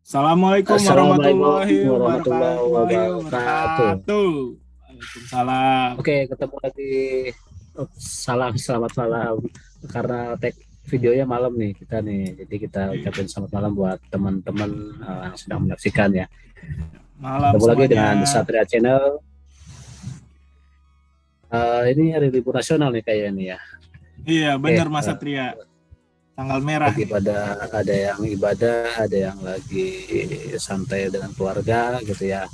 Assalamualaikum Assalamualaikum warahmatullahi warahmatullahi wabarakatuh. wabarakatuh. Waalaikumsalam. Oke, ketemu lagi. Salam, selamat malam. Karena tag videonya malam nih kita nih. Jadi kita ucapin selamat malam buat teman-teman yang sedang menyaksikan ya. Malam Ketemu lagi semuanya. dengan The Satria Channel. Ini hari libur nasional nih kayaknya nih ya. Iya, Oke, benar Mas Satria. Tanggal merah lagi nih. pada ada yang ibadah, ada yang lagi santai dengan keluarga gitu ya.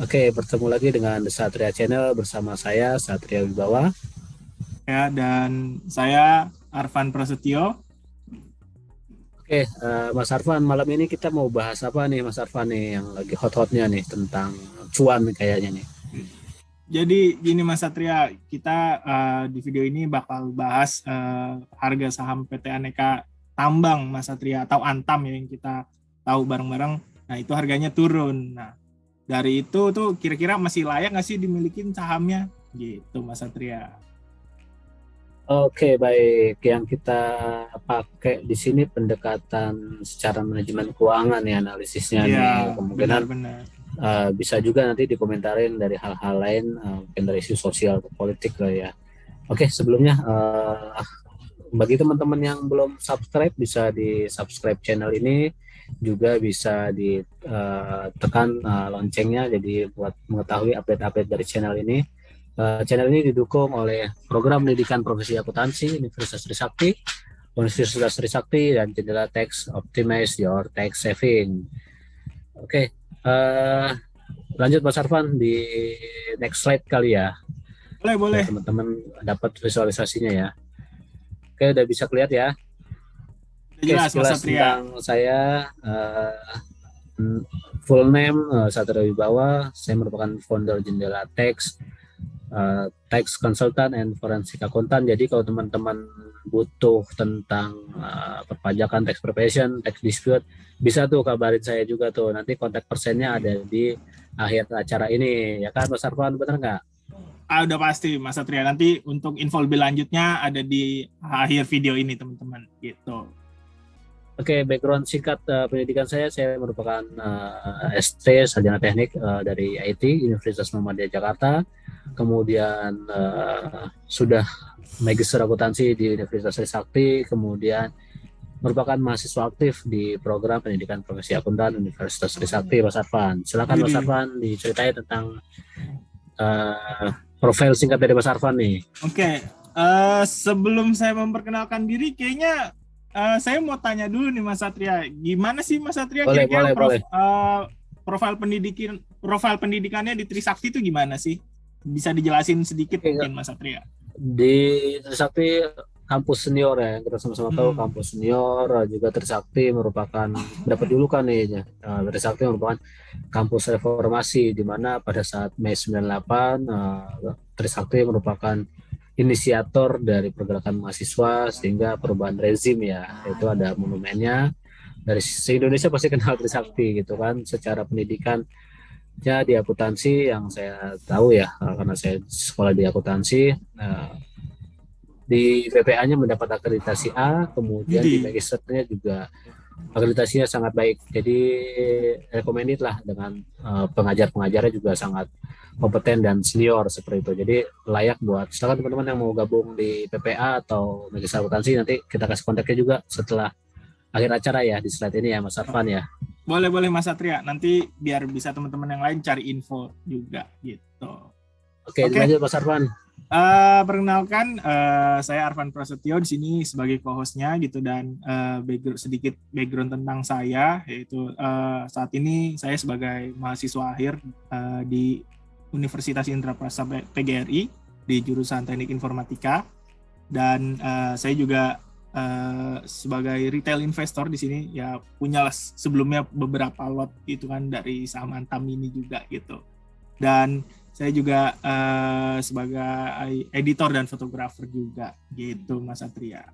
Oke, bertemu lagi dengan The Satria Channel bersama saya Satria Wibawa. Ya, dan saya Arfan Prasetyo. Oke, Mas Arfan, malam ini kita mau bahas apa nih, Mas Arfan nih yang lagi hot-hotnya nih tentang cuan kayaknya nih. Jadi gini Mas Satria, kita di video ini bakal bahas harga saham PT Aneka Tambang Mas Satria atau Antam ya, yang kita tahu bareng-bareng. Nah, itu harganya turun. Nah, dari itu tuh kira-kira masih layak nggak sih dimiliki sahamnya? Gitu Mas Satria. Oke, baik. Yang kita pakai di sini pendekatan secara manajemen keuangan ya analisisnya Iya, nih. Kemungkinan benar-benar. bisa juga nanti dikomentarin dari hal-hal lain, mungkin dari isu sosial atau politik lah ya. Oke, sebelumnya bagi teman-teman yang belum subscribe bisa di subscribe channel ini, juga bisa ditekan loncengnya jadi buat mengetahui update-update dari channel ini. Channel ini didukung oleh program pendidikan profesi akuntansi Universitas Trisakti, Universitas Trisakti dan Jendela Tax Optimize Your Tax Saving. Oke, lanjut Mas Arfan di next slide kali ya, Boleh, biar boleh. teman-teman dapat visualisasinya ya. Oke, udah bisa kelihatan ya. Udah Oke, jelas Mas sekilas Satria. tentang saya, full name Satria Wibawa. Saya merupakan founder Jendela Tax, tax consultant and forensic accountant. Jadi kalau teman-teman butuh tentang perpajakan, tax preparation, tax dispute, bisa tuh kabarin saya juga tuh. Nanti kontak persennya ada di akhir acara ini, ya kan Mas Arfan, bener nggak? Udah pasti Mas Satria. Nanti untuk info lebih lanjutnya ada di akhir video ini teman-teman. Gitu. Oke, background singkat pendidikan saya merupakan ST Sarjana Teknik dari IT Universitas Muhammadiyah Jakarta. Kemudian sudah magister akuntansi di Universitas Trisakti, kemudian merupakan mahasiswa aktif di program pendidikan profesi akuntan Universitas Trisakti. Mas Arfan, silakan Mas Jadi, Arfan diceritain tentang profil singkat dari Mas Arfan nih. oke. Sebelum saya memperkenalkan diri, kayaknya saya mau tanya dulu nih Mas Satria. Gimana sih Mas Satria Boleh, kira-kira boleh, boleh. profil pendidikannya di Trisakti itu gimana sih? Bisa dijelasin sedikit Oke, mungkin Mas Satria? di Trisakti kampus senior ya, kita sama-sama tahu Hmm. kampus senior juga Trisakti merupakan dapat julukan nih ya. Trisakti merupakan kampus reformasi di mana pada saat Mei 98 Trisakti merupakan inisiator dari pergerakan mahasiswa sehingga perubahan rezim ya, itu ada monumennya. Dari se-Indonesia pasti kenal Trisakti gitu kan. Secara pendidikan ya di akuntansi yang saya tahu ya, karena saya sekolah di akuntansi, di PPA-nya mendapat akreditasi A, kemudian di Jadi, magisternya juga akreditasinya sangat baik. Jadi recommended lah dengan pengajar-pengajarnya juga sangat kompeten dan senior seperti itu. Jadi layak buat silakan teman-teman yang mau gabung di PPA atau magister akuntansi, nanti kita kasih kontaknya juga setelah akhir acara ya di slide ini ya Mas Arfan ya. boleh Mas Satria. Nanti biar bisa teman-teman yang lain cari info juga gitu. Oke, Oke. lanjut Mas Arfan. Perkenalkan, saya Arfan Prasetyo di sini sebagai co-hostnya gitu, dan sedikit background tentang saya, yaitu saat ini saya sebagai mahasiswa akhir di Universitas Indraprasta PGRI di jurusan Teknik Informatika, dan saya juga sebagai retail investor di sini ya, punya sebelumnya beberapa lot gitu kan dari saham Antam ini juga gitu. Dan saya juga sebagai editor dan fotografer juga gitu Mas Satria.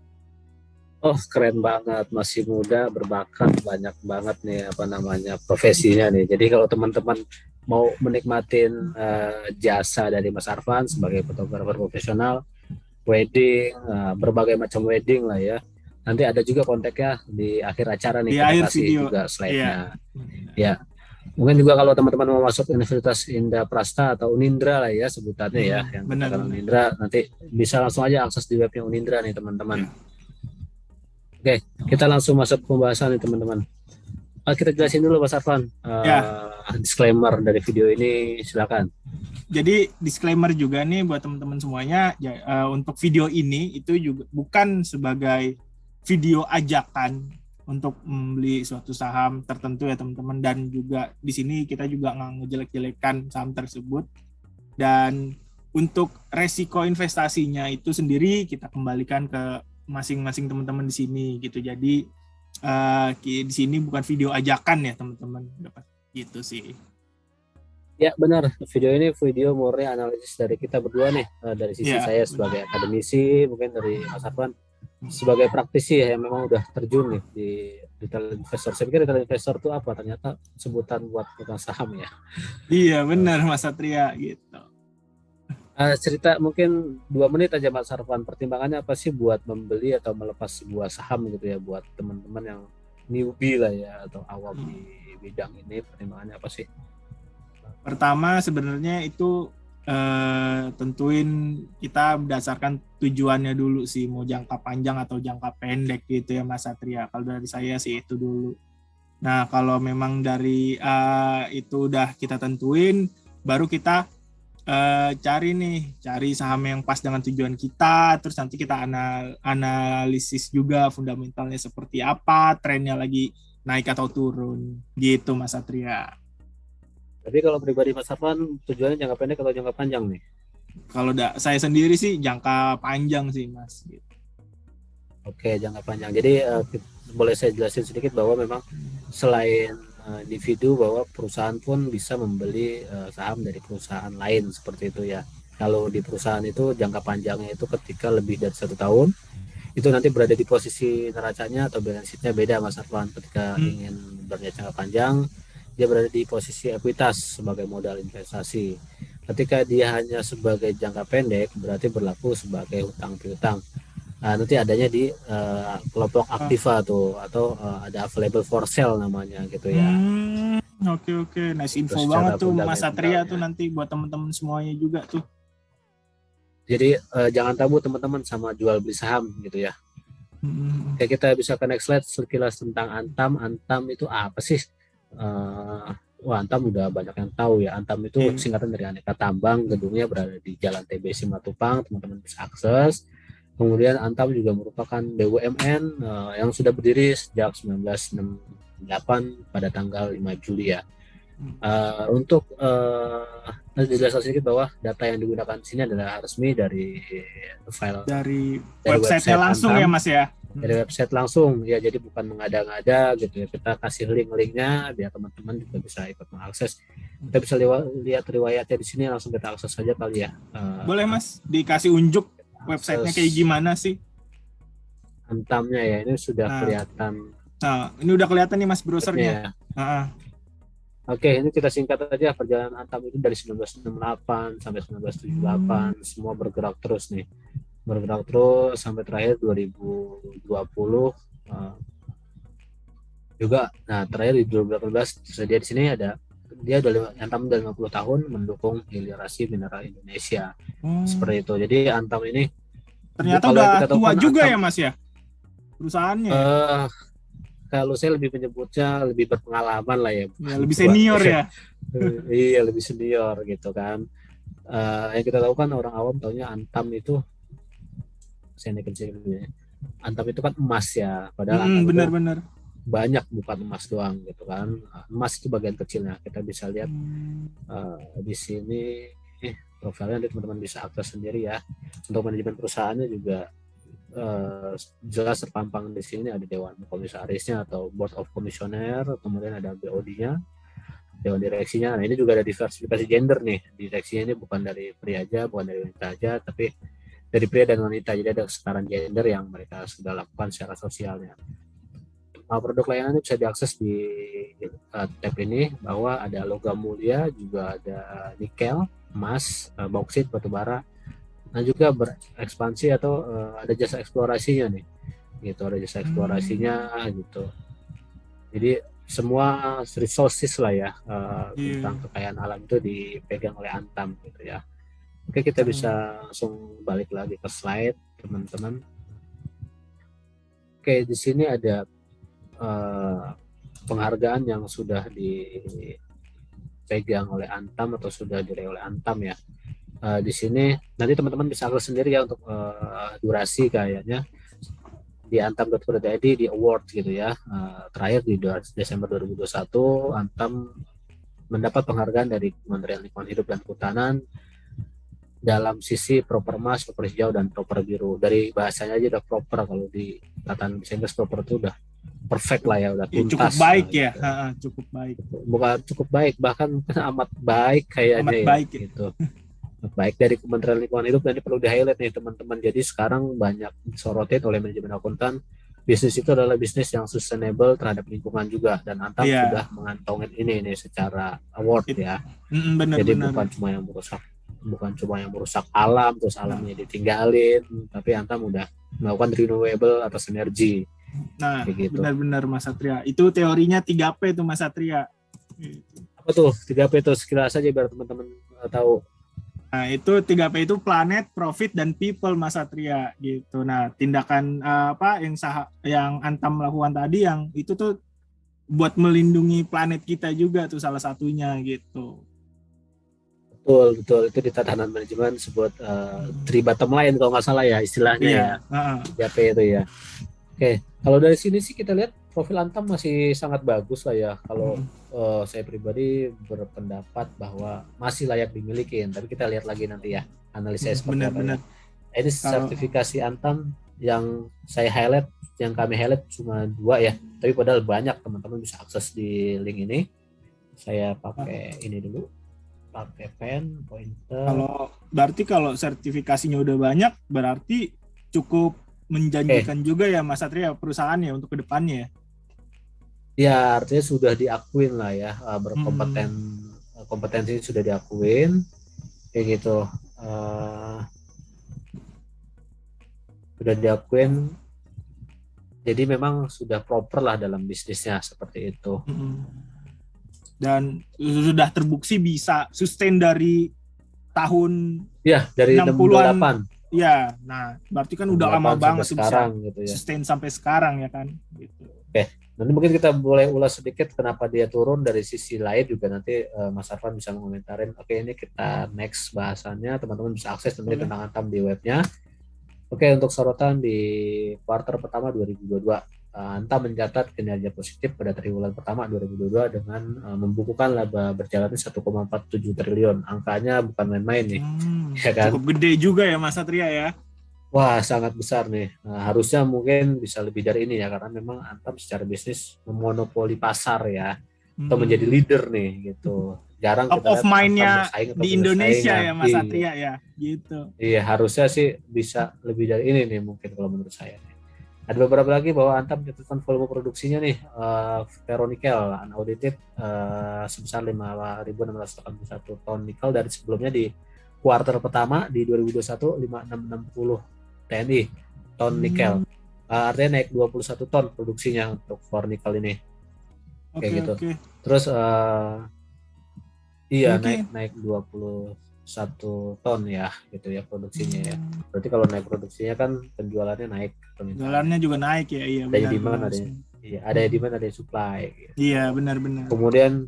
Oh, keren banget, masih muda, berbakat, banyak banget nih apa namanya profesinya nih. Jadi kalau teman-teman mau menikmatin jasa dari Mas Arfan sebagai fotografer profesional, wedding, berbagai macam wedding lah ya. Nanti ada juga kontaknya di akhir acara nih, Di kita akhir kasih video, juga iya. slide-nya. Ya, mungkin juga kalau teman-teman mau masuk Universitas Indah Prasta atau Unindra lah ya sebutannya ya, yang kita kenal Benar-benar. Unindra, nanti bisa langsung aja akses di webnya Unindra nih teman-teman. Ya. Oke, kita langsung masuk ke pembahasan nih teman-teman. Kita jelasin dulu Mas Arfan, Ya, disclaimer dari video ini, silakan. jadi disclaimer juga nih buat teman-teman semuanya, ya, untuk video ini itu juga bukan sebagai video ajakan untuk membeli suatu saham tertentu ya teman-teman, dan juga di sini kita juga nggak ngejelek-jelekan saham tersebut, dan untuk resiko investasinya itu sendiri kita kembalikan ke masing-masing teman-teman di sini gitu. Jadi di sini bukan video ajakan ya teman-teman, gitu sih. Ya benar, video ini video murni analisis dari kita berdua nih, dari sisi Ya, saya sebagai akademisi, mungkin dari Mas Arfan sebagai praktisi ya, yang memang udah terjun nih di retail investor. Saya pikir retail investor itu apa? Ternyata sebutan buat pegang saham ya. iya benar Mas Satria gitu. Cerita mungkin 2 menit aja Mas Arfan, pertimbangannya apa sih buat membeli atau melepas sebuah saham gitu ya, buat teman-teman yang newbie lah ya atau awam di bidang ini, pertimbangannya apa sih? Pertama sebenarnya itu tentuin kita berdasarkan tujuannya dulu sih, mau jangka panjang atau jangka pendek gitu ya Mas Satria. Kalau dari saya sih itu dulu. Nah kalau memang dari itu udah kita tentuin, baru kita cari saham yang pas dengan tujuan kita, terus nanti kita analisis juga fundamentalnya seperti apa, trennya lagi naik atau turun gitu Mas Satria. Tapi kalau pribadi Mas Arfan tujuannya jangka pendek atau jangka panjang nih? Kalau saya sendiri sih jangka panjang sih Mas. Oke, jangka panjang. Jadi boleh saya jelasin sedikit bahwa memang selain individu, bahwa perusahaan pun bisa membeli saham dari perusahaan lain seperti itu ya. Kalau di perusahaan itu jangka panjangnya itu ketika lebih dari 1 tahun, itu nanti berada di posisi neracanya atau balance sheet-nya beda Mas Arfan. Ketika ingin berjangka panjang, dia berada di posisi ekuitas sebagai modal investasi. Ketika dia hanya sebagai jangka pendek, berarti berlaku sebagai hutang piutang. Nanti adanya di kelompok aktiva tuh, atau ada available for sale namanya gitu ya. Oke, nice info Itu banget tuh Mas Satria tuh, fundamentalnya. nanti buat teman-teman semuanya juga tuh. Jadi jangan tabu teman-teman sama jual beli saham gitu ya. Oke, kita bisa ke next slide, sekilas tentang Antam. Antam itu apa sih? Antam udah banyak yang tahu ya. Antam itu singkatan dari Aneka Tambang, gedungnya berada di Jalan TB Simatupang, teman-teman bisa akses. Kemudian Antam juga merupakan BUMN yang sudah berdiri sejak 1968 pada tanggal 5 Juli ya. Untuk dijelaskan sedikit bahwa data yang digunakan di sini adalah resmi dari file dari website-nya langsung Antam, ya Mas ya. Dari website langsung ya, jadi bukan mengada-ngada gitu ya. Kita kasih link-linknya biar teman-teman juga bisa ikut mengakses. Kita bisa lihat riwayatnya di sini, langsung kita akses saja kali ya. Boleh Mas, dikasih unjuk websitenya kayak gimana sih? Antamnya ya, ini sudah kelihatan. Nah, ini udah kelihatan nih Mas browsernya. Oke, ini kita singkat aja. Perjalanan Antam itu dari 1968 sampai 1978, semua bergerak terus nih. Bergerak terus sampai terakhir 2020 juga. Nah, terakhir di 2018 tersedia di sini ada, dia udah Antam udah 50 tahun mendukung hilirisasi mineral Indonesia. Seperti itu. Jadi Antam ini ternyata udah tua juga Antam, ya Mas ya perusahaannya. Kalau saya lebih menyebutnya lebih berpengalaman lah ya. Lebih senior ya. Iya, lebih senior gitu kan. Yang kita tahu kan orang awam taunya Antam itu, saya naikin sini, Antam itu kan emas ya, padahal Antam benar-benar banyak, bukan emas doang gitu kan. Emas itu bagian kecilnya. Kita bisa lihat di sini profilnya, nanti teman-teman bisa akses sendiri ya. Untuk manajemen perusahaannya juga jelas terpampang di sini, ada dewan komisarisnya atau board of commissioner, kemudian ada BOD-nya, dewan direksinya. Nah, ini juga ada diversifikasi gender nih. Direksinya ini bukan dari pria aja, bukan dari wanita aja, tapi dari pria dan wanita. Jadi ada kesetaraan gender yang mereka sudah lakukan secara sosialnya. Produk layanan bisa diakses di tab ini, bahwa ada logam mulia, juga ada nikel, emas, bauksit, batubara. Nah, juga berekspansi atau ada jasa eksplorasinya nih gitu, ada jasa eksplorasinya gitu. Jadi semua resources lah ya, tentang Iya. kekayaan alam itu dipegang oleh Antam gitu ya. Oke, kita bisa langsung balik lagi ke slide teman-teman. Oke, di sini ada penghargaan yang sudah dipegang oleh Antam atau sudah diraih oleh Antam ya. Di sini nanti teman-teman bisa akses sendiri ya untuk durasi kayaknya di antam.co.id di award gitu ya. Terakhir di Desember 2021 Antam mendapat penghargaan dari Kementerian Lingkungan Hidup dan Kehutanan dalam sisi proper mas, proper hijau, dan proper biru. Dari bahasanya aja udah proper, kalau di kataan bahasa Inggris proper itu udah perfect lah ya, udah Ya, cukup tuntas baik lah, ya, gitu. cukup baik. Bukan cukup baik, bahkan amat baik kayaknya Amat ya baik ya. gitu. Baik dari Kementerian Lingkungan Hidup, dan ini perlu di-highlight nih teman-teman. Jadi sekarang banyak disorotin oleh manajemen akuntan, bisnis itu adalah bisnis yang sustainable terhadap lingkungan juga, dan Antam Iya, sudah mengantongin ini secara award ya. Jadi benar-benar. bukan cuma yang merusak alam terus alamnya ditinggalin, tapi Antam udah melakukan renewable atau sinergi Nah, kayak gitu. benar-benar Mas Satria. Itu teorinya 3P itu Mas Satria. Apa tuh 3P itu, sekilas saja biar teman-teman tahu. Nah, itu 3P itu planet, profit, dan people Mas Satria gitu. Nah, tindakan apa yang Antam lakukan tadi yang itu tuh buat melindungi planet kita juga tuh salah satunya gitu. Betul itu di tatanan manajemen sebut three bottom line kalau nggak salah ya istilahnya Iya, ya. 3P itu ya. Oke, kalau dari sini sih kita lihat profil Antam masih sangat bagus lah ya. Kalau saya pribadi berpendapat bahwa masih layak dimiliki, tapi kita lihat lagi nanti ya analisa seperti apa ya. Ini sertifikasi Antam yang saya highlight, yang kami highlight cuma 2 ya, tapi padahal banyak, teman-teman bisa akses di link ini. Saya pakai ini dulu, pakai pen, pointer. Kalau sertifikasinya udah banyak, berarti cukup menjanjikan juga ya Mas Satria perusahaannya untuk kedepannya. Ya, artinya sudah diakuin lah ya, kompetensi sudah diakuin kayak gitu. Sudah diakuin, jadi memang sudah proper lah dalam bisnisnya seperti itu. Dan sudah terbukti bisa sustain dari tahun ya dari 60-an. Ya, nah berarti kan udah lama banget sekarang gitu ya. Sustain sampai sekarang ya kan. Gitu. Oke, nanti mungkin kita boleh ulas sedikit kenapa dia turun dari sisi lain juga, nanti Mas Arfan bisa mengomentarin. Oke, ini kita next bahasannya, teman-teman bisa akses tentunya tentang Antam di webnya. Oke, untuk sorotan di kuartal pertama 2022, Antam mencatat kinerja positif pada triwulan pertama 2022 dengan membukukan laba berjalannya 1,47 triliun. Angkanya bukan main-main nih. Ya kan? Cukup gede juga ya Mas Satria ya. Wah, sangat besar nih. Harusnya mungkin bisa lebih dari ini ya, karena memang Antam secara bisnis memonopoli pasar ya, atau menjadi leader nih gitu. Jarang top kita of mind-nya di Indonesia ya Mas Satria ya, gitu. Iya, harusnya sih bisa lebih dari ini nih mungkin kalau menurut saya. Ada beberapa lagi bahwa Antam mencatatkan volume produksinya nih, ferronikel unaudited sebesar 5.681 ton nikel dari sebelumnya di kuartal pertama di 2021 5660 TNI ton nikel. Artinya naik 21 ton produksinya untuk for nikel ini. Kayak gitu. Terus naik 21 ton ya gitu ya produksinya ya. Berarti kalau naik produksinya kan penjualannya naik. Penjualannya juga naik ya, iya. Ada demand, ada demand, ada supply. Gitu. Iya, benar-benar. Kemudian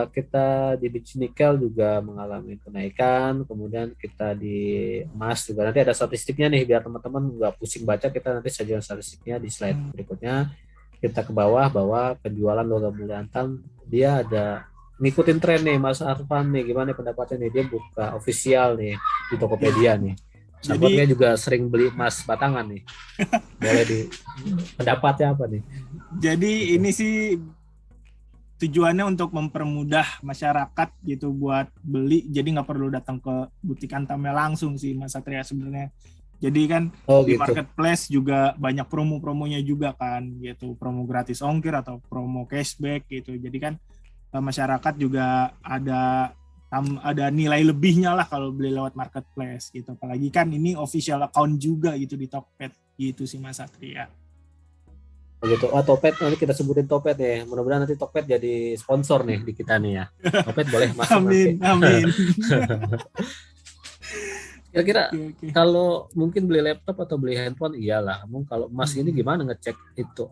kita di biji nikel juga mengalami kenaikan. Kemudian kita di emas juga, nanti ada statistiknya nih biar teman-teman nggak pusing baca, kita nanti sajikan statistiknya di slide berikutnya. Kita ke bawah bahwa penjualan logam mulia Antam dia ada ngikutin tren nih Mas Arfan nih, gimana pendapatnya nih, dia buka official nih di Tokopedia nih. Sahabatnya juga sering beli emas batangan nih. Boleh di pendapatnya apa nih? Jadi ini sih tujuannya untuk mempermudah masyarakat gitu buat beli, jadi nggak perlu datang ke butik Antamnya langsung sih Mas Satria sebenarnya. Jadi kan di marketplace juga banyak promo-promonya juga kan gitu, promo gratis ongkir atau promo cashback gitu. Jadi kan masyarakat juga ada nilai lebihnya lah kalau beli lewat marketplace gitu. Apalagi kan ini official account juga gitu di Tokped gitu sih Mas Satria. Begitu. Oh, Topet nanti kita sebutin Topet ya. Mudah-mudahan nanti Topet jadi sponsor nih di kita nih ya. Topet boleh masuk nanti. Amin, amin. Kira-kira Oke, oke. kalau mungkin beli laptop atau beli handphone iyalah. Namun kalau emas ini gimana ngecek itu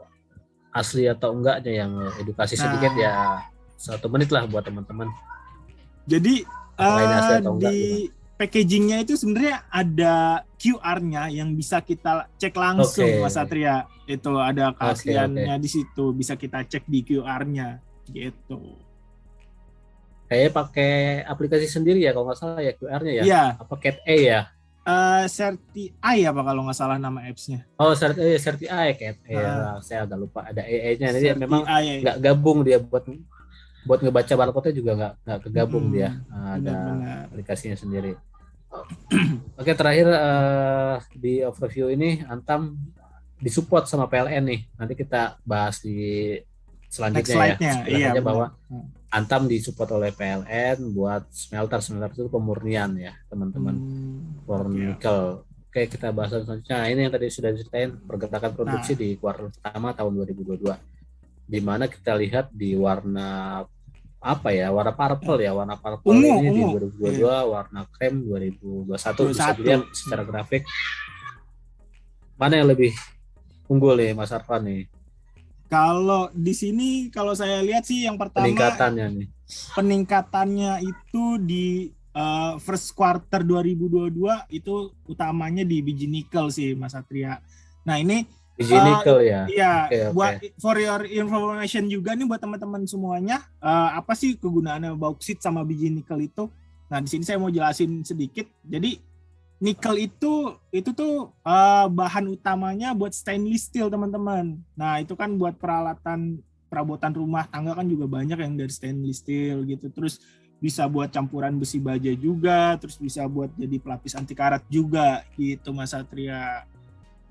asli atau enggaknya, yang edukasi sedikit Nah, ya, 1 menit lah buat teman-teman. jadi Apakah ini asli atau enggak di gimana? packagingnya itu sebenarnya ada QR-nya yang bisa kita cek langsung, Oke, Mas Satria. Itu ada oke. keasliannya di situ, bisa kita cek di QR-nya gitu. Kayaknya pakai aplikasi sendiri ya kalau nggak salah ya, QR-nya ya. Iya, Apa Cat A ya? Certi Eye apa kalau nggak salah nama apps-nya. Oh, Certi A ya, Cat A ya. Nah, Saya agak lupa ada EE-nya. Jadi Certi memang Eye. nggak gabung dia buat buat ngebaca barcode-nya juga nggak kegabung dia. Ada Benar-benar. aplikasinya sendiri. Oke, terakhir di overview ini Antam disupport sama PLN nih. Nanti kita bahas di Next selanjutnya ya. slide-nya, Sekilas iya aja benar. bahwa Antam disupport oleh PLN buat smelter itu pemurnian ya, teman-teman. For Oke. nikel. Oke, kita bahas selanjutnya. Nah, ini yang tadi sudah diceritain pergerakan produksi di kuartal pertama tahun 2022. Di mana kita lihat di warna apa ya, warna purple ya, warna purple ini di 2022, warna krem 2021. Bisa dilihat secara grafik mana yang lebih unggul nih Mas Arfan nih. Kalau di sini kalau saya lihat sih yang pertama peningkatannya itu di first quarter 2022 itu utamanya di biji nikel sih Mas Satria. Nah ini biji nikel ya. Iya, buat for your information juga nih buat teman-teman semuanya, apa sih kegunaannya bauksit sama biji nikel itu? Nah di sini saya mau jelasin sedikit. Jadi nikel itu tuh bahan utamanya buat stainless steel teman-teman. Nah itu kan buat peralatan perabotan rumah tangga kan juga banyak yang dari stainless steel gitu. Terus bisa buat campuran besi baja juga, terus bisa buat jadi pelapis anti karat juga gitu Mas Satria.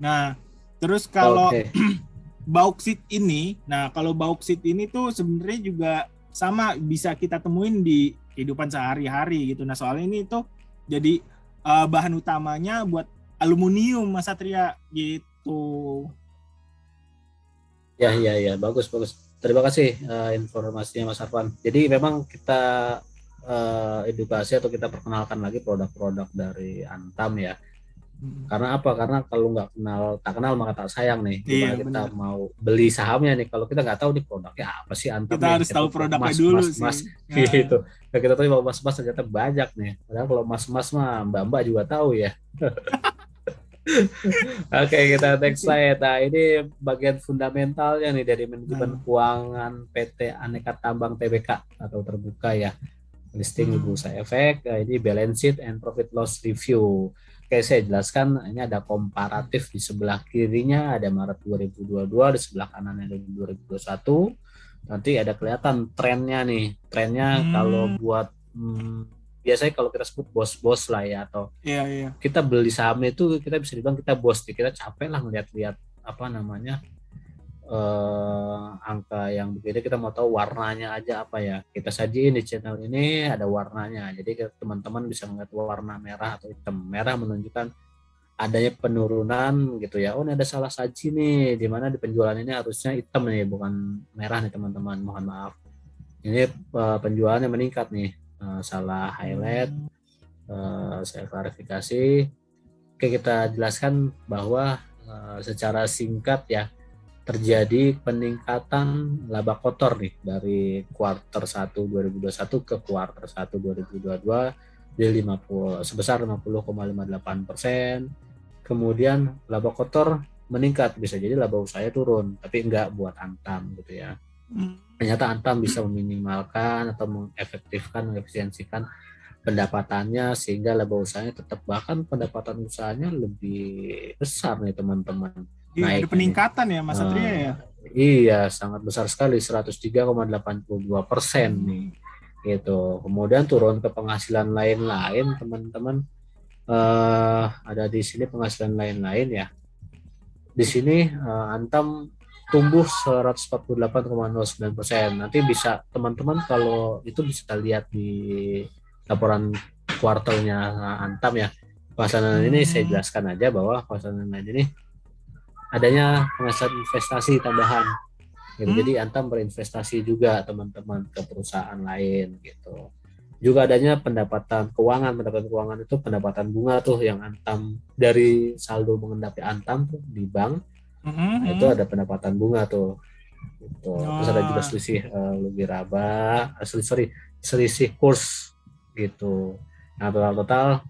Nah terus kalau bauksit ini, tuh sebenarnya juga sama bisa kita temuin di kehidupan sehari-hari gitu. Nah soalnya ini tuh jadi bahan utamanya buat aluminium Mas Satria gitu. Ya, bagus. Terima kasih informasinya Mas Arfan. Jadi memang kita edukasi atau kita perkenalkan lagi produk-produk dari Antam ya. Karena apa? Karena kalau nggak tak kenal maka tak sayang nih. Gimana kita mau beli sahamnya nih kalau kita nggak tahu nih produknya apa sih Antam. Kita harus tahu produknya dulu mas sih. gitu. Nah, kita tahu bahwa mas ternyata banyak nih. Padahal kalau mas mah mbak juga tahu ya. Oke, kita next slide. Nah, ini bagian fundamentalnya nih dari manajemen keuangan PT Aneka Tambang Tbk atau terbuka ya. Listing bursa efek. Ini balance sheet and profit loss review. Oke, saya jelaskan, ini ada komparatif di sebelah kirinya ada Maret 2022, di sebelah kanannya ada 2021. Nanti ada kelihatan trennya nih. Trennya kalau buat biasanya kalau kita sebut bos-bos lah ya, atau kita beli saham itu kita bisa dibilang kita bos, kita capek lah ngeliat-liat apa namanya angka yang begitu. Kita mau tahu warnanya aja apa ya, kita sajiin di channel ini ada warnanya, jadi teman-teman bisa melihat warna merah atau hitam. Merah menunjukkan adanya penurunan gitu ya, oh ini ada salah saji nih, dimana di penjualan ini harusnya hitam nih bukan merah nih teman-teman, mohon maaf. Ini penjualannya meningkat nih, salah highlight, saya klarifikasi. Oke, kita jelaskan bahwa secara singkat ya, terjadi peningkatan laba kotor nih dari kuartal 1 2021 ke kuartal 1 2022 di sebesar 50,58%. Kemudian laba kotor meningkat, bisa jadi laba usahanya turun, tapi enggak buat Antam gitu ya. Ternyata Antam bisa meminimalkan atau mengefektifkan, mengefisiensikan pendapatannya sehingga laba usahanya tetap, bahkan pendapatan usahanya lebih besar nih teman-teman. Ada peningkatan ya Mas Satria ya? Iya, sangat besar sekali, 103,82% nih. Gitu. Kemudian turun ke penghasilan lain-lain teman-teman. Ada di sini penghasilan lain-lain ya. Di sini Antam tumbuh 148,09%. Nanti bisa teman-teman kalau itu bisa lihat di laporan kuartalnya Antam ya. Penghasilan ini saya jelaskan aja bahwa penghasilan lain ini adanya penghasilan investasi tambahan gitu. Hmm. Jadi Antam berinvestasi juga teman-teman ke perusahaan lain gitu. Juga adanya pendapatan keuangan itu pendapatan bunga tuh yang Antam dari saldo mengendapi Antam tuh di bank. Nah, itu Hmm. ada pendapatan bunga tuh. Gitu. Terus ada juga Oh, selisih lugi raba, selisih kurs gitu. Nah, total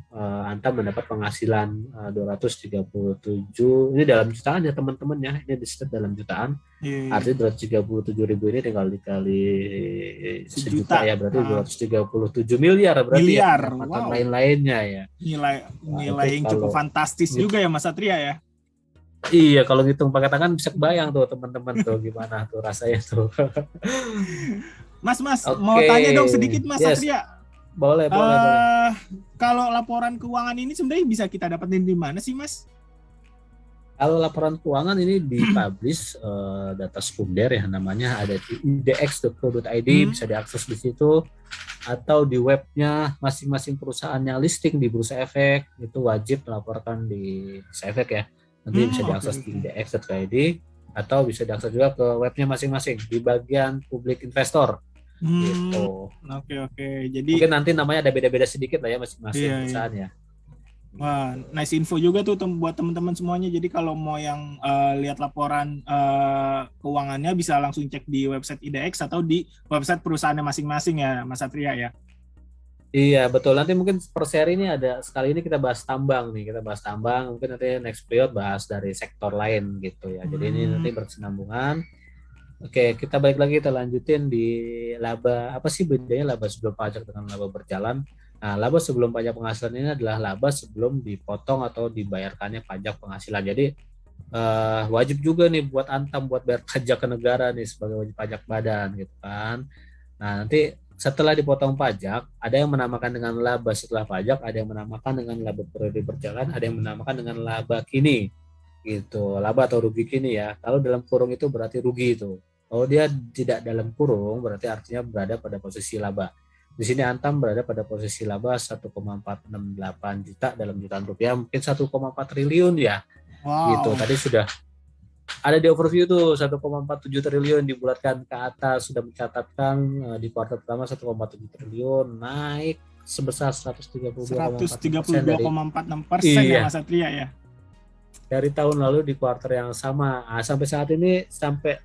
Antam mendapat penghasilan 237. Ini dalam jutaan ya teman-temannya. Ini di dalam jutaan. iya, iya. Artinya 237.000 ini tinggal dikali sejuta Sejuta. ya, berarti 237 miliar berarti ya Miliar. pendapatan Wow. lain-lainnya ya. Nilai Wah, itu nilai yang cukup kalau fantastis gitu, juga ya Mas Satria ya. iya kalau ngitung pakai tangan bisa kebayang tuh teman-teman tuh gimana tuh rasanya tuh. Mas, mau Oke, tanya dong sedikit Mas yes, Satria. boleh boleh boleh. eh Kalau laporan keuangan ini sebenarnya bisa kita dapetin di mana sih, Mas? Kalau laporan keuangan ini dipublish data sekunder ya namanya ada di idx.co.id, Hmm. bisa diakses di situ atau di webnya masing-masing perusahaan yang listing di Bursa Efek itu wajib melaporkan di Bursa Efek ya. Nanti bisa Oke, diakses oke. di idx.co.id atau bisa diakses juga ke webnya masing-masing di bagian publik investor Hmm. gitu. Oke, oke. Jadi, Mungkin nanti namanya ada beda-beda sedikit lah ya masing-masing iya, iya. perusahaan ya. Wah, nice info juga tuh buat teman-teman semuanya. Jadi kalau mau yang lihat laporan keuangannya bisa langsung cek di website IDX atau di website perusahaannya masing-masing ya, Mas Satria ya. Iya betul, nanti mungkin per seri ini ada sekali ini kita bahas tambang nih, kita bahas tambang, mungkin nanti next period bahas dari sektor lain gitu ya. Jadi ini Hmm. nanti berkesinambungan. Oke, kita balik lagi, kita lanjutin di laba. Apa sih bedanya laba sebelum pajak dengan laba berjalan? Nah, laba sebelum pajak penghasilan ini adalah laba sebelum dipotong atau dibayarkannya pajak penghasilan. Jadi wajib juga nih buat Antam buat bayar pajak ke negara nih sebagai wajib pajak badan gitu kan. Nah, nanti setelah dipotong pajak, ada yang menamakan dengan laba setelah pajak, ada yang menamakan dengan laba periode berjalan, ada yang menamakan dengan laba kini gitu, laba atau rugi kini ya. Kalau dalam kurung itu berarti rugi itu. Kalau dia tidak dalam kurung berarti artinya berada pada posisi laba. Di sini Antam berada pada posisi laba 1,468 juta dalam jutaan rupiah, mungkin 1,4 triliun ya gitu. Wow. Tadi sudah ada di overview tuh 1,47 triliun dibulatkan ke atas, sudah mencatatkan di kuartal pertama 1,7 triliun naik sebesar 132,46% dari 132,46% ya iya Mas Satria ya. dari tahun lalu di kuartal yang sama. Nah, sampai saat ini, sampai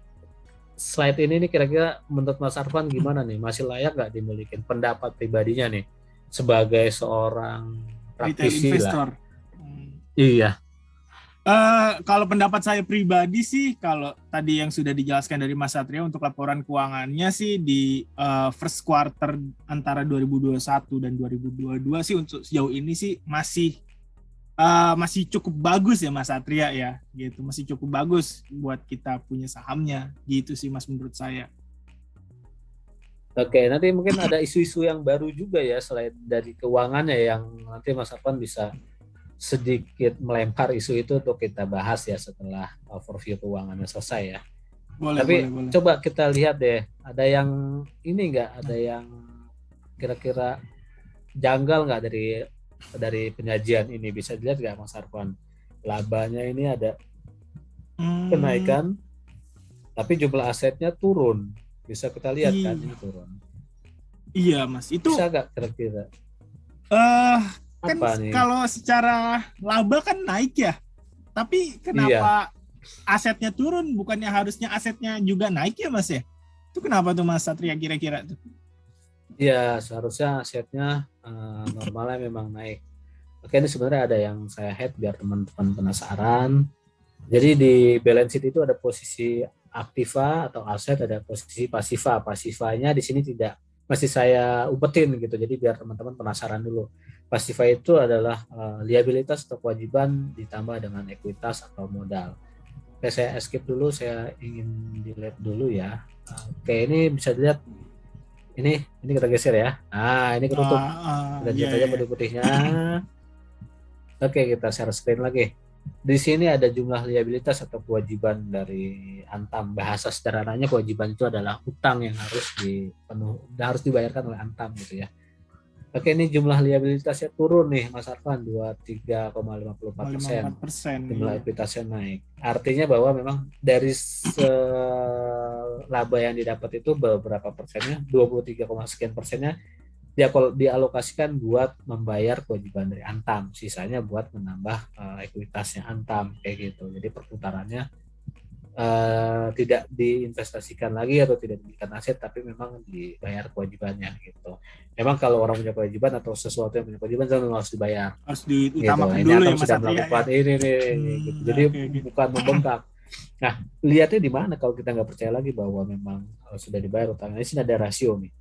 slide ini nih kira-kira menurut Mas Arfan gimana nih? Masih layak nggak dimiliki pendapat pribadinya nih sebagai seorang Retail praktisi lah? investor. Hmm. Iya, Kalau pendapat saya pribadi sih, kalau tadi yang sudah dijelaskan dari Mas Satria untuk laporan keuangannya sih di first quarter antara 2021 dan 2022 sih untuk sejauh ini sih masih cukup bagus ya Mas Satria ya, gitu. Masih cukup bagus buat kita punya sahamnya, gitu sih Mas menurut saya. oke. Nanti mungkin ada isu-isu yang baru juga ya selain dari keuangannya yang nanti Mas Arfan bisa sedikit melempar isu itu untuk kita bahas ya setelah overview keuangannya selesai ya. Boleh, boleh, Tapi boleh. coba kita lihat deh, ada yang ini nggak, ada yang kira-kira janggal nggak dari penyajian ini, bisa dilihat nggak Mas Arfan? Labanya ini ada Hmm, kenaikan, tapi jumlah asetnya turun. Bisa kita lihat kan iya, ini turun. iya Mas. Itu Bisa nggak kira-kira eh kan apa nih? kalau secara laba kan naik ya. Tapi Iya, kenapa asetnya turun? Bukannya harusnya asetnya juga naik ya Mas ya? Itu kenapa tuh Mas Satria kira-kira tuh? iya seharusnya asetnya normalnya memang naik. Oke, ini sebenarnya ada yang saya head biar teman-teman penasaran. Jadi di balance sheet itu ada posisi aktiva atau aset, ada posisi pasiva. Pasivanya di sini tidak masih saya umpetin gitu. Jadi biar teman-teman penasaran dulu. Pasiva itu adalah liabilitas atau kewajiban ditambah dengan ekuitas atau modal. Oke, saya skip dulu, saya ingin delete dulu ya. Oke, ini bisa dilihat ini kita geser ya. Nah, ini ketutup. Kita Iya, lihat aja iya. putih-putihnya. Oke, kita share screen lagi. Di sini ada jumlah liabilitas atau kewajiban dari Antam. Bahasa sederhananya kewajiban itu adalah utang yang harus dibayarkan oleh Antam gitu ya. Oke, ini jumlah liabilitasnya turun nih, Mas Arfan, 23,54%. 54%. Jumlah Iya. ekuitasnya naik. Artinya bahwa memang dari laba yang didapat itu beberapa persennya, 23, sekian persennya dia kalau dialokasikan buat membayar kewajiban dari Antam, sisanya buat menambah ekuitasnya Antam kayak gitu. Jadi perputarannya tidak diinvestasikan lagi atau tidak diberikan aset, tapi memang dibayar kewajibannya gitu. Memang kalau orang punya kewajiban atau sesuatu yang punya kewajiban memang harus dibayar Harus gitu. diutamakan Ini dulu Antam ya Mas sudah Satria ya. melakukan ini nih gitu. Jadi Oke, oke. bukan membengkak. Nah, lihatnya di mana kalau kita nggak percaya lagi bahwa memang sudah dibayar utangnya. Di sini ada rasio nih.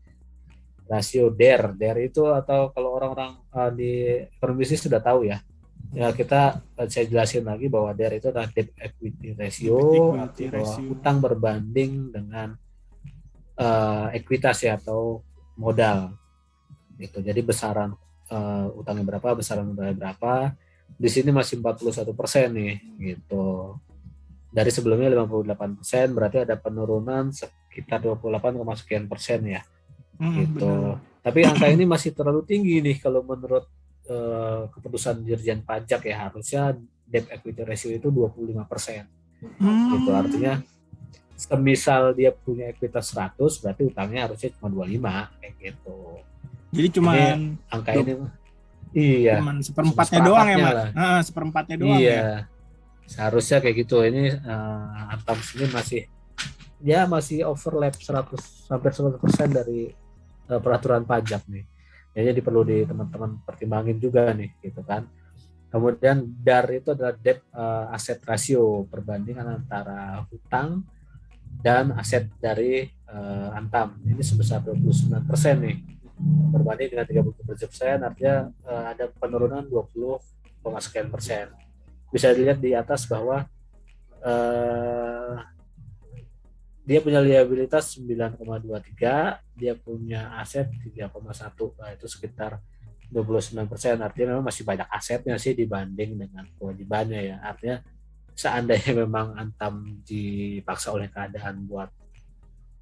Rasio DER. DER itu atau kalau orang-orang di ekonomi bisnis sudah tahu ya. Ya kita saya jelasin lagi bahwa DER itu adalah debt equity ratio, Debt equity artinya bahwa ratio. utang berbanding dengan ekuitas ya atau modal gitu. Jadi besaran utangnya berapa, besaran modalnya berapa. Di sini masih 41% nih gitu. Dari sebelumnya 58%, berarti ada penurunan sekitar 28, sekian persen ya gitu. Benar. Tapi angka ini masih terlalu tinggi nih kalau menurut keputusan Dirjen Pajak ya, harusnya debt equity ratio itu 25%. Gitu artinya semisal dia punya ekuitas 100, berarti utangnya harusnya cuma 25 kayak gitu. Jadi cuman Angka ini iya, cuman seperempatnya doang ya, Mak? Seperempatnya doang iya, ya. seharusnya kayak gitu. Ini Antam ini masih overlap 100 hampir 100% dari peraturan pajak nih. Jadi perlu di teman-teman pertimbangin juga nih gitu kan. Kemudian DAR itu adalah debt asset ratio, perbandingan antara hutang dan aset dari Antam. Ini sebesar 29% nih. Berbanding dengan 30%, artinya ada penurunan 20, sekian persen. Bisa dilihat di atas bahwa dia punya liabilitas 9,23, dia punya aset 3,1, nah itu sekitar 29%. Artinya memang masih banyak asetnya sih dibanding dengan kewajibannya ya. Artinya seandainya memang Antam dipaksa oleh keadaan buat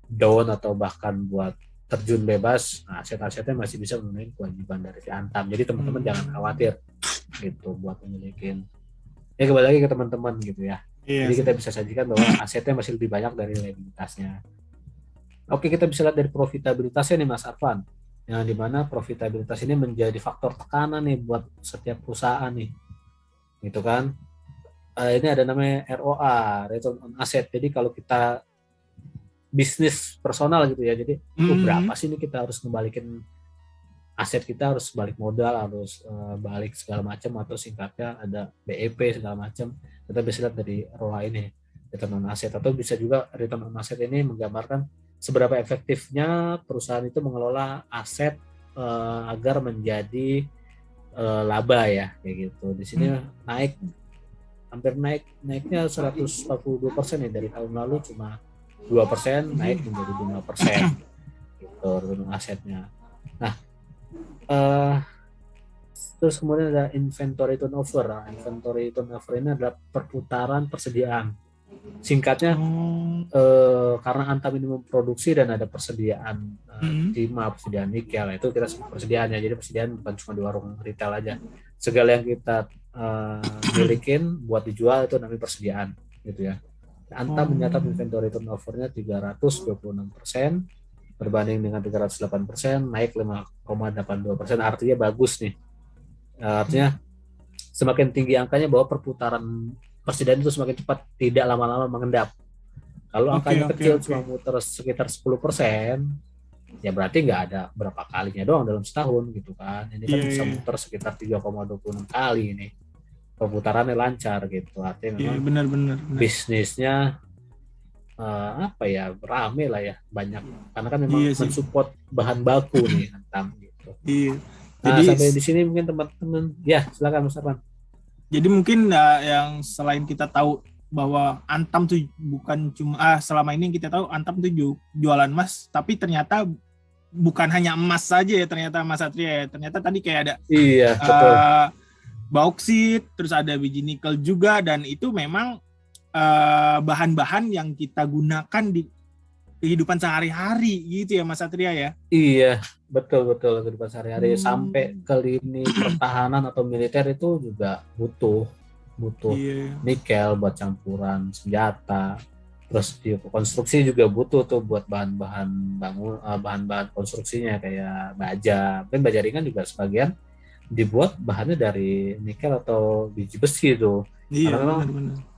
down atau bahkan buat terjun bebas, nah aset-asetnya masih bisa memenuhi kewajiban dari si Antam. Jadi teman-teman jangan khawatir gitu buat memiliki. Ya kembali lagi ke teman-teman gitu ya. Iya, Jadi kita bisa sajikan bahwa asetnya masih lebih banyak dari liabilitasnya. Oke, kita bisa lihat dari profitabilitasnya nih Mas Arfan. Yang dimana profitabilitas ini menjadi faktor tekanan nih buat setiap perusahaan nih. Gitu kan. Ini ada namanya ROA, Return on Asset. Jadi kalau kita bisnis personal gitu ya, jadi berapa sih ini kita harus kembalikan aset, kita harus balik modal, harus balik segala macam, atau singkatnya ada BEP segala macam. Kita bisa lihat dari ROA ini, return on asset, atau bisa juga return on asset ini menggambarkan seberapa efektifnya perusahaan itu mengelola aset agar menjadi laba ya kayak gitu. Di sini naiknya 142% ya, dari tahun lalu cuma 2%, naik menjadi 5% gitu return on asetnya. Nah, terus kemudian ada inventory turnover. Inventory turnover ini adalah perputaran persediaan. Singkatnya, karena Antam ini memproduksi dan ada persediaan timah, persediaan nikel, itu kita sebut persediaannya. Jadi persediaan bukan cuma di warung retail aja. Segala yang kita milikin buat dijual itu namanya persediaan, gitu ya. Antam mencatat inventory turnover-nya 326%, berbanding dengan 308%, naik 5,82%. Artinya bagus nih. Artinya semakin tinggi angkanya bahwa perputaran persediaan itu semakin cepat, tidak lama-lama mengendap. Kalau angkanya kecil cuma muter sekitar 10%, ya berarti nggak ada berapa kalinya doang dalam setahun gitu kan. Ini kan bisa muter sekitar 3,26 kali ini. Perputarannya lancar gitu. Artinya memang benar. bisnisnya apa ya, rame lah ya, banyak, karena kan memang mensupport bahan baku nih Antam gitu. Nah, jadi sampai di sini mungkin teman-teman ya silakan Mas Arfan. Jadi mungkin yang selain kita tahu bahwa Antam tuh bukan cuma selama ini kita tahu Antam tuh jualan emas, tapi ternyata bukan hanya emas saja ya, ternyata Mas Satria ya. Ternyata tadi kayak ada bauksit, terus ada biji nikel juga, dan itu memang bahan-bahan yang kita gunakan di kehidupan sehari-hari gitu ya Mas Satria ya. Iya, betul kehidupan sehari-hari sampai Hmm. ke lini pertahanan atau militer itu juga butuh Iya. nikel buat campuran senjata. Terus di konstruksi juga butuh tuh buat bahan-bahan bahan-bahan konstruksinya kayak baja. Mungkin baja ringan juga sebagian dibuat bahannya dari nikel atau biji besi itu. Iya, Karena memang benar-benar.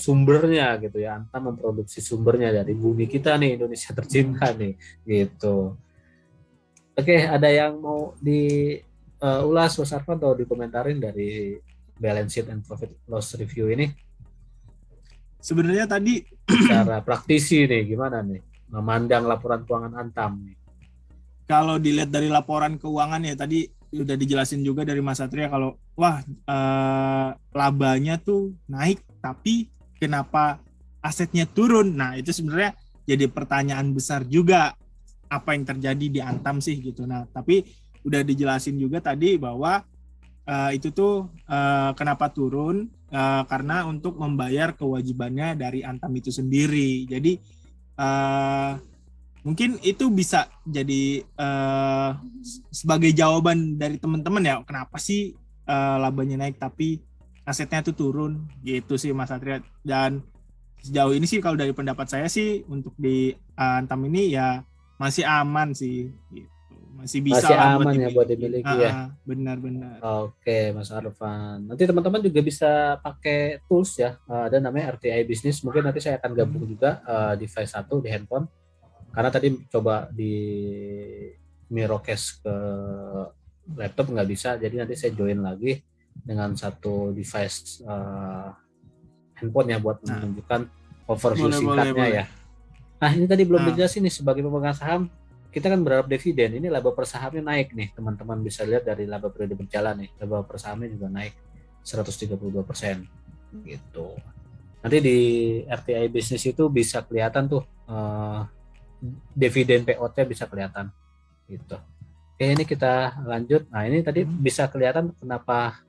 sumbernya gitu ya, Antam memproduksi sumbernya dari bumi kita nih, Indonesia tercinta nih gitu. Oke, ada yang mau diulas Mas Arfan atau dikomentarin dari balance sheet and profit loss review ini Sebenarnya tadi secara praktisi nih, gimana nih memandang laporan keuangan Antam nih? kalau dilihat dari laporan keuangan ya tadi udah dijelasin juga dari Mas Satria kalau wah labanya tuh naik tapi kenapa asetnya turun. Nah, itu sebenarnya jadi pertanyaan besar juga apa yang terjadi di Antam sih gitu. Nah, tapi udah dijelasin juga tadi bahwa itu tuh kenapa turun karena untuk membayar kewajibannya dari Antam itu sendiri. Jadi mungkin itu bisa jadi sebagai jawaban dari teman-teman ya kenapa sih labanya naik tapi asetnya tuh turun gitu sih Mas Satria. Dan sejauh ini sih kalau dari pendapat saya sih untuk di Antam ini ya masih aman sih gitu. Masih bisa Masih lah buat aman ya buat dimiliki. dimiliki ya. Benar-benar. Oke, Mas Arfan. Nanti teman-teman juga bisa pakai tools ya. Ada namanya RTI Business. Mungkin nanti saya akan gabung juga device satu di handphone. Karena tadi coba di mirrorcast ke laptop nggak bisa. Jadi nanti saya join lagi dengan satu device handphone ya buat menunjukkan overview singkatnya ya. Nah, ini tadi belum dijelasin nih sebagai pemegang saham kita kan berharap dividen. Ini laba per sahamnya naik nih, teman-teman bisa lihat dari laba periode berjalan nih, laba per sahamnya juga naik 132% gitu. Nanti di RTI Business itu bisa kelihatan tuh dividen POT bisa kelihatan gitu. Oke, ini kita lanjut. Nah, ini tadi bisa kelihatan kenapa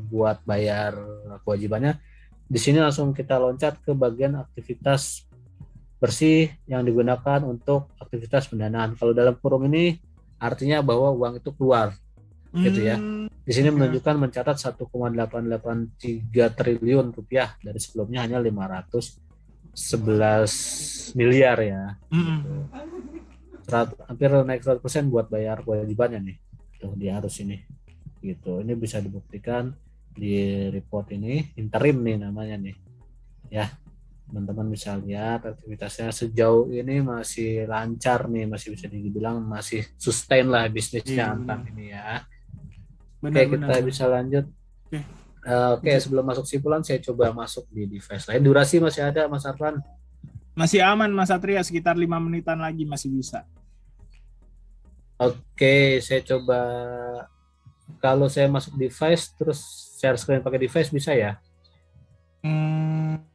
buat bayar kewajibannya. Di sini langsung kita loncat ke bagian aktivitas bersih yang digunakan untuk aktivitas pendanaan. Kalau dalam kurung ini artinya bahwa uang itu keluar, gitu ya. Di sini menunjukkan mencatat 1,883 triliun rupiah dari sebelumnya hanya 511 miliar ya. Hampir naik 100% buat bayar kewajibannya nih. Tuh dia harus ini. Gitu. Ini bisa dibuktikan di report ini, interim nih namanya nih. Ya. Teman-teman bisa lihat aktivitasnya sejauh ini masih lancar nih, masih bisa dibilang masih sustain lah bisnisnya Antam ini ya. Oke, kita bisa lanjut. Oke, sebelum masuk simpulan saya coba masuk di device lain. Durasi masih ada Mas Arfan? Masih aman Mas Satria, sekitar 5 menitan lagi masih bisa. Oke, saya coba kalau saya masuk device terus share screen pakai device bisa ya?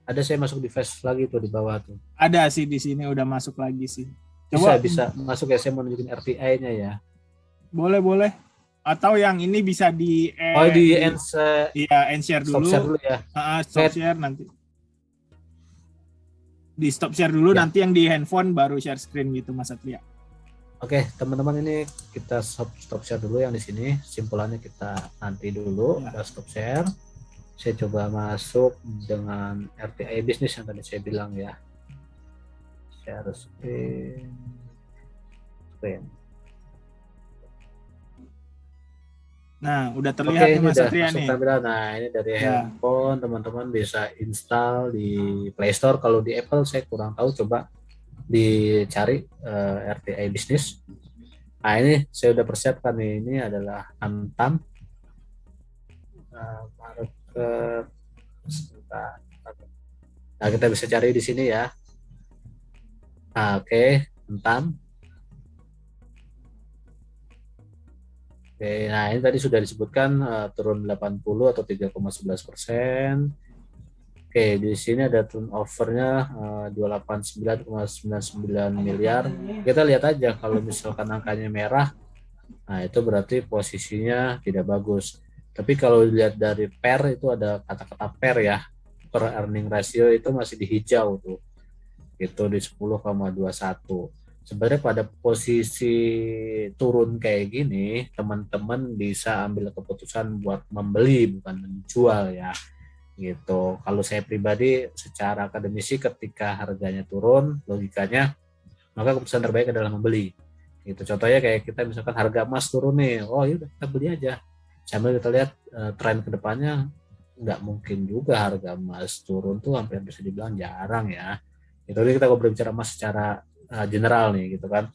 Ada saya masuk device lagi tuh di bawah tuh. Ada sih di sini udah masuk lagi sih. Coba bisa masuk ya, saya mau nunjukin RTI-nya ya. Boleh. Atau yang ini bisa di end share dulu. Stop share dulu ya. Stop share nanti. Di stop share dulu ya. Nanti yang di handphone baru share screen gitu Mas Satria. Oke, teman-teman ini kita stop share dulu yang di sini. Simpulannya kita nanti dulu ya. Stop share. Saya coba masuk dengan RTI Business yang tadi saya bilang ya. Share screen. Nah, udah terlihat nih Mas Satria nih. Nah, ini dari handphone teman-teman bisa install di Play Store. Kalau di Apple saya kurang tahu, coba dicari RTI Business. Nah, ini saya udah persiapkan nih. Ini adalah Antam. Nah, kita bisa cari di sini ya. Nah, oke, Antam. Oke, nah ini tadi sudah disebutkan turun 80 atau 3,11%. Oke, di sini ada turnover-nya 289,99 miliar. Kita lihat aja kalau misalkan angkanya merah, nah itu berarti posisinya tidak bagus. Tapi kalau dilihat dari PER itu ada kata-kata PER ya, per earning ratio itu masih di hijau tuh. itu di 10,21. Sebenarnya pada posisi turun kayak gini, teman-teman bisa ambil keputusan buat membeli bukan menjual ya. Gitu. Kalau saya pribadi secara akademisi ketika harganya turun, logikanya maka keputusan terbaik adalah membeli. Gitu. Contohnya kayak kita misalkan harga emas turun nih, oh ya udah kita beli aja. Sambil kita lihat tren kedepannya, nggak mungkin juga harga emas turun tuh hampir bisa dibilang jarang ya. Itu kita kalau berbicara emas secara general nih gitu kan.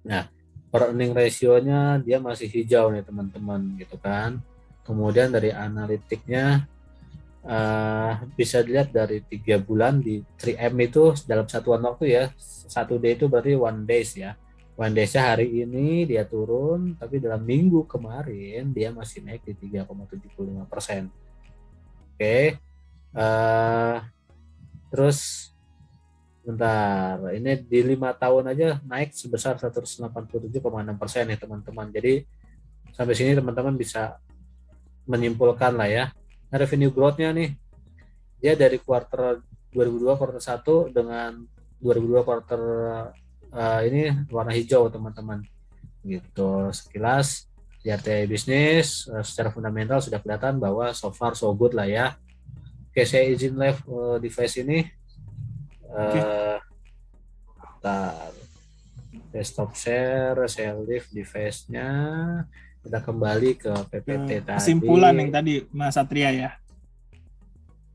Nah, per earning ratio-nya dia masih hijau nih teman-teman gitu kan. Kemudian dari analitiknya bisa dilihat dari 3 bulan di 3M itu dalam satuan waktu ya. 1 day itu berarti 1 days ya. 1 days-nya hari ini dia turun, tapi dalam minggu kemarin dia masih naik di 3,75%. Oke. Terus bentar, ini di 5 tahun aja naik sebesar 187,6% ya teman-teman. Jadi sampai sini teman-teman bisa menyimpulkan lah ya. Nah, revenue growth-nya nih, dia dari kuartal 2002 kuartal 1 dengan 2002 kuartal ini warna hijau teman-teman. Gitu. Sekilas di RTI bisnis secara fundamental sudah kelihatan bahwa so far so good lah ya. Oke, saya izin live device ini. Desktop share, saya live device-nya. Kita kembali ke PPT tadi. Kesimpulan yang tadi Mas Satria ya.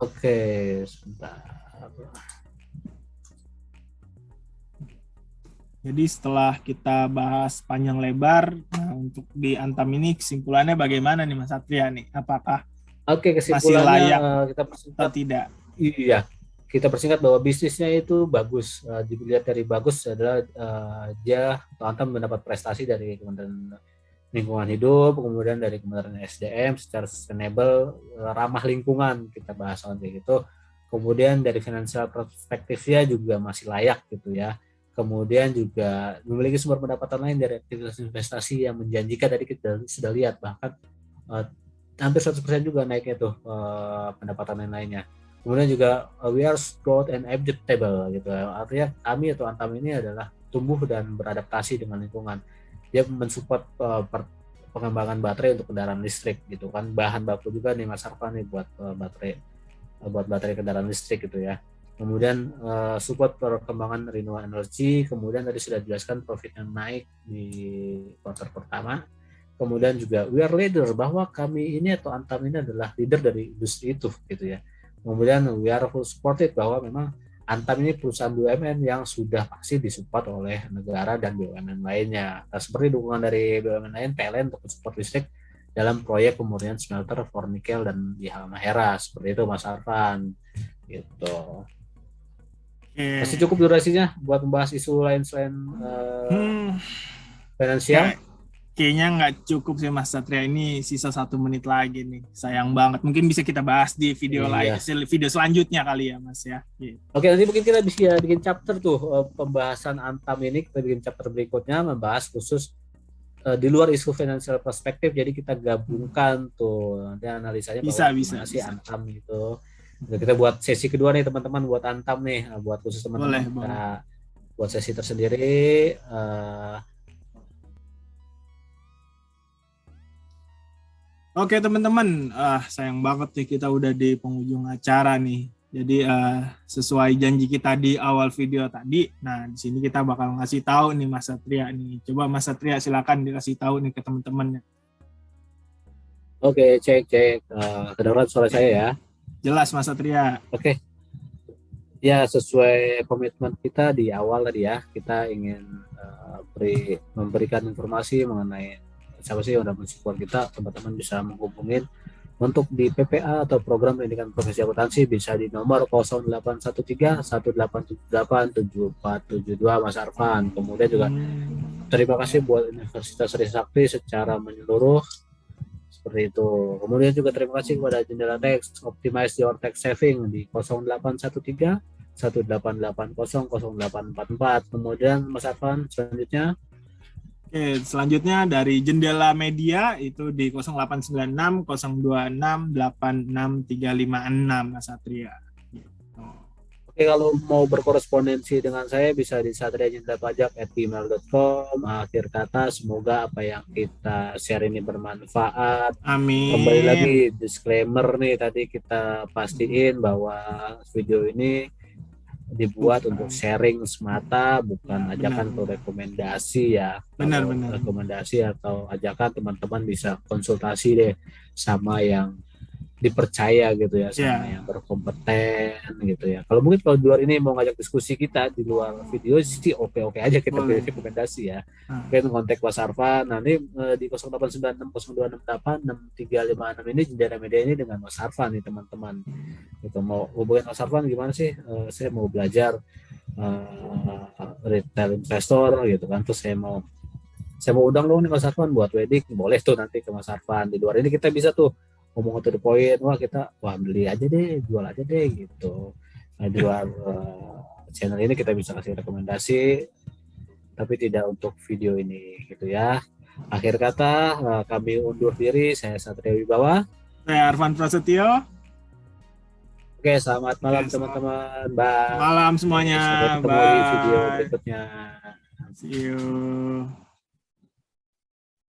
Oke, sebentar. Jadi setelah kita bahas panjang lebar, nah untuk di Antam ini kesimpulannya bagaimana nih Mas Satria nih? Apakah masih layak kita persingkat atau tidak? Iya, kita persingkat bahwa bisnisnya itu bagus. Dilihat dari bagus adalah dia Antam mendapat prestasi dari Kementerian Lingkungan Hidup, kemudian dari Kementerian SDM secara sustainable, ramah lingkungan, kita bahas nanti gitu. Kemudian dari financial perspektifnya juga masih layak gitu ya. Kemudian juga memiliki sumber pendapatan lain dari aktivitas investasi yang menjanjikan, tadi kita sudah lihat bahkan hampir 100% juga naiknya tuh pendapatan lainnya. Kemudian juga we are growth and adaptable gitu. Artinya kami atau Antam ini adalah tumbuh dan beradaptasi dengan lingkungan. Dia mensupport pengembangan baterai untuk kendaraan listrik gitu kan. Bahan baku juga nih Mas Arfan nih buat baterai kendaraan listrik gitu ya. Kemudian support perkembangan renewable energy. Kemudian tadi sudah dijelaskan profitnya naik di kuartal pertama. Kemudian juga we are leader, bahwa kami ini atau Antam ini adalah leader dari industri itu gitu ya. Kemudian we are full supported, bahwa memang Antam ini perusahaan BUMN yang sudah pasti disupport oleh negara dan BUMN lainnya. Nah, seperti dukungan dari BUMN lain, PLN untuk support listrik dalam proyek pemurnian smelter for nikel dan di Halmahera, seperti itu Mas Arfan. Gitu. Masih cukup durasinya buat membahas isu lain selain finansial? Kayaknya nggak cukup sih Mas Satria, ini sisa 1 menit lagi nih, sayang banget. Mungkin bisa kita bahas di video lain, video selanjutnya kali ya Mas ya. Oke, nanti mungkin kita bisa bikin chapter tuh pembahasan Antam ini, kita bikin chapter berikutnya membahas khusus di luar isu financial perspektif. Jadi kita gabungkan tuh nanti analisanya bisa si Antam itu. Kita buat sesi kedua nih teman-teman, buat Antam nih, buat khusus teman-teman. Kita buat sesi tersendiri. Oke teman-teman, sayang banget nih kita udah di penghujung acara nih. Jadi sesuai janji kita di awal video tadi, nah di sini kita bakal ngasih tahu nih Mas Satria nih. Coba Mas Satria silakan dikasih tahu nih ke teman-temannya. Oke, cek. Kedengaran suara saya ya? Jelas Mas Satria. Oke. Ya, sesuai komitmen kita di awal tadi ya, kita ingin memberikan informasi mengenai siapa sih yang udah mensupport kita. Teman-teman bisa menghubungin untuk di PPA atau program pendidikan profesi akuntansi bisa di nomor 0813 1878 7472 Mas Arfan. Kemudian juga terima kasih buat Universitas Trisakti secara menyeluruh seperti itu. Kemudian juga terima kasih kepada Jendela Tax, Optimize Your Tax Saving di 0813 1880 0844. Kemudian Mas Arfan selanjutnya. Oke, selanjutnya dari Jendela Media itu di 0896 026 86356 Mas Satria. Gitu. Oke, kalau mau berkorespondensi dengan saya bisa di satriajendapajak@gmail.com. Akhir kata, semoga apa yang kita share ini bermanfaat. Kembali lagi Amin. disclaimer nih, tadi kita pastiin bahwa video ini dibuat untuk Bukan. sharing semata, bukan Ya, benar, ajakan atau benar. rekomendasi ya. Benar, Kalau benar, benar. rekomendasi atau ajakan, teman-teman bisa konsultasi deh sama yang dipercaya gitu ya, sama Ya, yang berkompeten gitu ya. Kalau mungkin kalau di luar ini mau ngajak diskusi kita di luar video sih oke-oke aja, kita beri boleh. rekomendasi ya. Nah, Mungkin kontak Mas Arfan nanti di 089602686356 ini jendela media ini dengan Mas Arfan nih teman-teman. Gitu mau hubungin Mas Arfan gimana sih? Saya mau belajar retail investor gitu kan. Terus saya mau undang dong nih Mas Arfan buat wedding, boleh tuh nanti ke Mas Arfan. Di luar ini kita bisa tuh ngomong to the point, wah beli aja deh, jual aja deh gitu. Nah, di luar channel ini kita bisa kasih rekomendasi, tapi tidak untuk video ini gitu ya. Akhir kata kami undur diri, saya Satria Wibawa. saya Arfan Prasetyo. Oke, selamat Oke, malam selamat teman-teman. Bye. malam semuanya. Sampai ketemu di video Bye. berikutnya. See you.